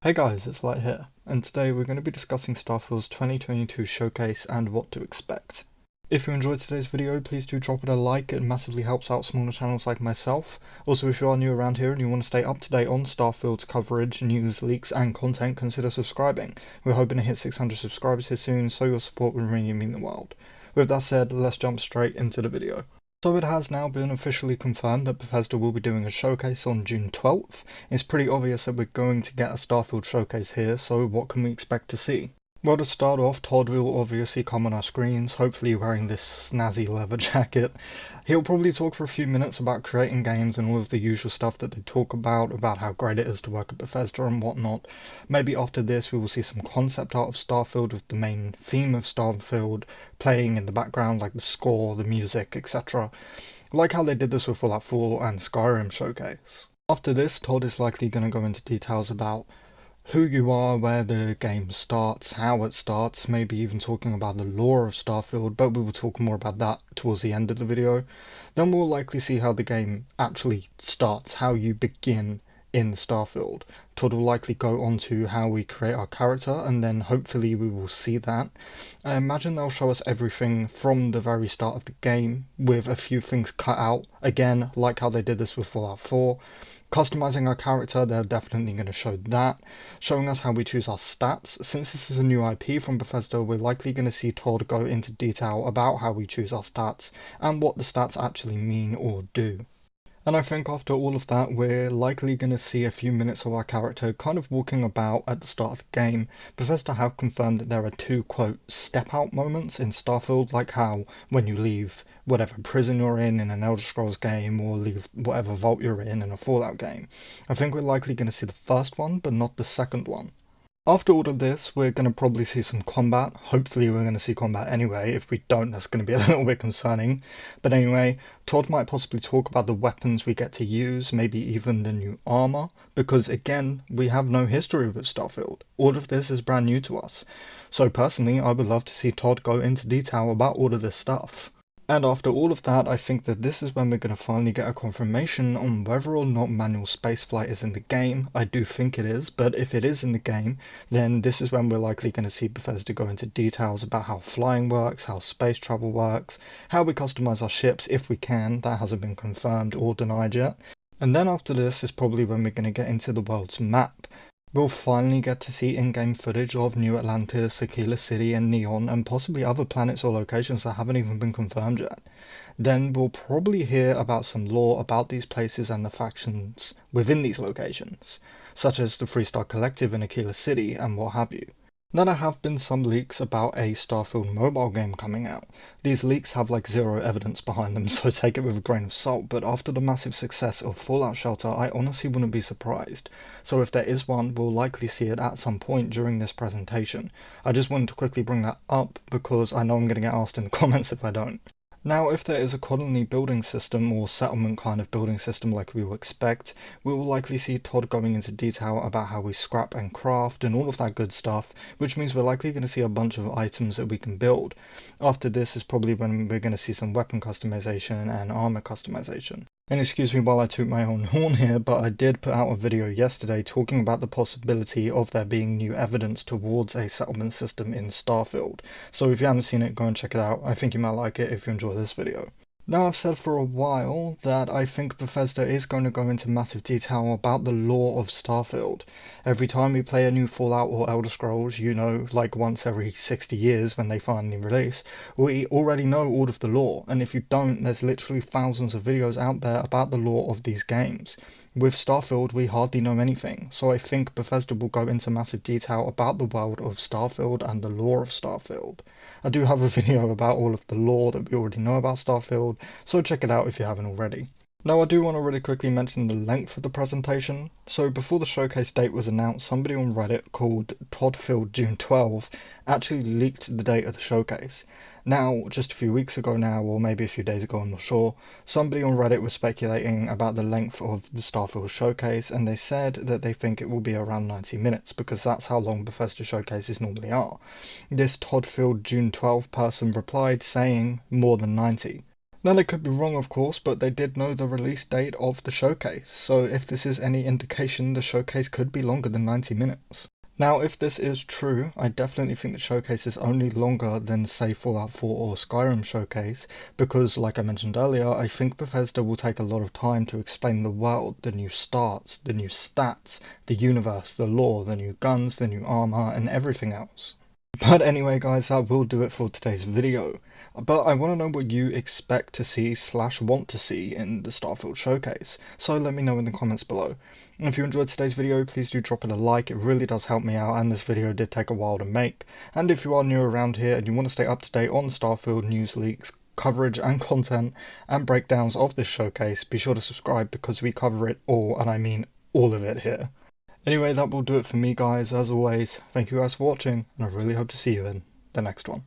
Hey guys, it's Light here, and today we're going to be discussing Starfield's 2022 showcase and what to expect. If you enjoyed today's video, please do drop it a like, it massively helps out smaller channels like myself. Also, if you are new around here and you want to stay up to date on Starfield's coverage, news, leaks and content, consider subscribing. We're hoping to hit 600 subscribers here soon, so your support would really mean the world. With that said, let's jump straight into the video. So it has now been officially confirmed that Bethesda will be doing a showcase on June 12th. It's pretty obvious that we're going to get a Starfield showcase here, so what can we expect to see? Well, to start off, Todd will obviously come on our screens, hopefully wearing this snazzy leather jacket. He'll probably talk for a few minutes about creating games and all of the usual stuff that they talk about how great it is to work at Bethesda and whatnot. Maybe after this we will see some concept art of Starfield with the main theme of Starfield playing in the background, like the score, the music, etc. Like how they did this with Fallout 4 and Skyrim Showcase. After this, Todd is likely going to go into details about who you are, where the game starts, how it starts, maybe even talking about the lore of Starfield, but we will talk more about that towards the end of the video. Then we'll likely see how the game actually starts, how you begin in Starfield. Todd will likely go on to how we create our character, and then hopefully we will see that. I imagine they'll show us everything from the very start of the game, with a few things cut out, again, like how they did this with Fallout 4. Customizing our character, they're definitely going to show that. Showing us how we choose our stats. Since this is a new IP from Bethesda, we're likely going to see Todd go into detail about how we choose our stats and what the stats actually mean or do. And I think after all of that, we're likely going to see a few minutes of our character kind of walking about at the start of the game. Bethesda have confirmed that there are two, quote, step-out moments in Starfield, like how when you leave whatever prison you're in an Elder Scrolls game, or leave whatever vault you're in a Fallout game. I think we're likely going to see the first one, but not the second one. After all of this, we're going to probably see some combat. Hopefully we're going to see combat anyway. If we don't, that's going to be a little bit concerning. But anyway, Todd might possibly talk about the weapons we get to use, maybe even the new armor, because again, we have no history with Starfield. All of this is brand new to us. So personally, I would love to see Todd go into detail about all of this stuff. And after all of that, I think that this is when we're going to finally get a confirmation on whether or not manual spaceflight is in the game. I do think it is, but if it is in the game, then this is when we're likely going to see Bethesda go into details about how flying works, how space travel works, how we customize our ships if we can. That hasn't been confirmed or denied yet. And then after this is probably when we're going to get into the world's map. We'll finally get to see in-game footage of New Atlantis, Aquila City and Neon, and possibly other planets or locations that haven't even been confirmed yet. Then we'll probably hear about some lore about these places and the factions within these locations, such as the Freestar Collective in Aquila City and what have you. Now there have been some leaks about a Starfield mobile game coming out. These leaks have like zero evidence behind them, so take it with a grain of salt, but after the massive success of Fallout Shelter, I honestly wouldn't be surprised. So if there is one, we'll likely see it at some point during this presentation. I just wanted to quickly bring that up because I know I'm going to get asked in the comments if I don't. Now, if there is a colony building system or settlement kind of building system like we will expect, we will likely see Todd going into detail about how we scrap and craft and all of that good stuff, which means we're likely going to see a bunch of items that we can build. After this is probably when we're going to see some weapon customization and armor customization. And excuse me while I toot my own horn here, but I did put out a video yesterday talking about the possibility of there being new evidence towards a settlement system in Starfield. So if you haven't seen it, go and check it out. I think you might like it if you enjoy this video. Now, I've said for a while that I think Bethesda is going to go into massive detail about the lore of Starfield. Every time we play a new Fallout or Elder Scrolls, you know, like once every 60 years when they finally release, we already know all of the lore, and if you don't, there's literally thousands of videos out there about the lore of these games. With Starfield, we hardly know anything, so I think Bethesda will go into massive detail about the world of Starfield and the lore of Starfield. I do have a video about all of the lore that we already know about Starfield, so check it out if you haven't already. Now I do want to really quickly mention the length of the presentation. So before the showcase date was announced, somebody on Reddit called Toddfield June 12 actually leaked the date of the showcase. Now, just a few weeks ago now, or maybe a few days ago, I'm not sure, somebody on Reddit was speculating about the length of the Starfield Showcase, and they said that they think it will be around 90 minutes, because that's how long Bethesda showcases normally are. This Toddfield June 12 person replied saying more than 90. Now they could be wrong of course, but they did know the release date of the showcase, so if this is any indication, the showcase could be longer than 90 minutes. Now if this is true, I definitely think the showcase is only longer than say Fallout 4 or Skyrim showcase, because like I mentioned earlier, I think Bethesda will take a lot of time to explain the world, the new starts, the new stats, the universe, the lore, the new guns, the new armor, and everything else. But anyway guys, that will do it for today's video. But I want to know what you expect to see / want to see in the Starfield Showcase, so let me know in the comments below. And if you enjoyed today's video, please do drop it a like, it really does help me out, and this video did take a while to make. And if you are new around here and you want to stay up to date on Starfield news leaks, coverage and content and breakdowns of this showcase, be sure to subscribe because we cover it all, and I mean all of it here. Anyway, that will do it for me guys. As always, thank you guys for watching, and I really hope to see you in the next one.